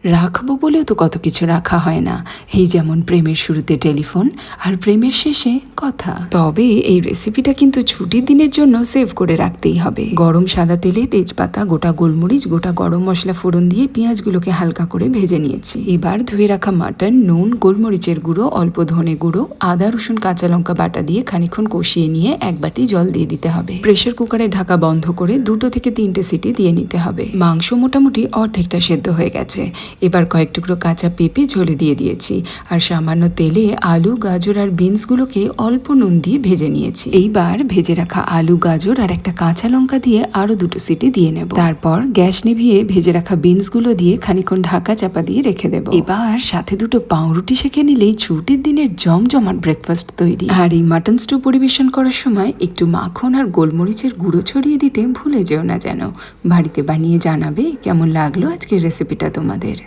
রাখবো বলেও তো কত কিছু রাখা হয় না, এই যেমন প্রেমের শুরুতে টেলিফোন আর প্রেমের শেষে কথা। তবে এই রেসিপিটা কিন্তু ছুটির দিনের জন্য সেভ করে রাখতেই হবে। গরম সাদা তেলে তেজপাতা, গোটা গোলমরিচ, গোটা গরম মশলা ফোড়ন দিয়ে পেঁয়াজগুলোকে হালকা করে ভেজে নিয়েছি। এবার ধুয়ে রাখা মাটন, নুন, গোলমরিচের গুঁড়ো, অল্প ধনে গুঁড়ো, আদা রসুন কাঁচা লঙ্কা বাটা দিয়ে খানিকক্ষণ কষিয়ে নিয়ে এক বাটি জল দিয়ে দিতে হবে। প্রেসার কুকারে ঢাকা বন্ধ করে 2 থেকে 3টে সিটি দিয়ে নিতে হবে। মাংস মোটামুটি অর্ধেকটা সেদ্ধ হয়ে গেছে। এবার কয়েক টুকরো কাঁচা পেঁপে ঝোলে দিয়ে দিয়েছি আর সামান্য তেলে আলু, গাজর আর বিনসগুলোকে অল্প নুন দিয়ে ভেজে নিয়েছি। এইবার ভেজে রাখা আলু, গাজর আর একটা কাঁচা লঙ্কা দিয়ে আরো 2 সিটি দিয়ে নেব। তারপর গ্যাস নিভিয়ে ভেজে রাখা বিনসগুলো দিয়ে খানিকক্ষণ ঢাকা চাপা দিয়ে রেখে দেব। এবার সাথে 2 পাউরুটি সেঁকে নিলেই ছুটির দিনের জমজমাট ব্রেকফাস্ট তৈরি। আর এই মাটন স্টু পরিবেশন করার সময় একটু মাখন আর গোলমরিচের গুঁড়ো ছড়িয়ে দিতে ভুলে যেও না যেন। বাড়িতে বানিয়ে জানাবে কেমন লাগলো আজকের রেসিপিটা তোমাদের।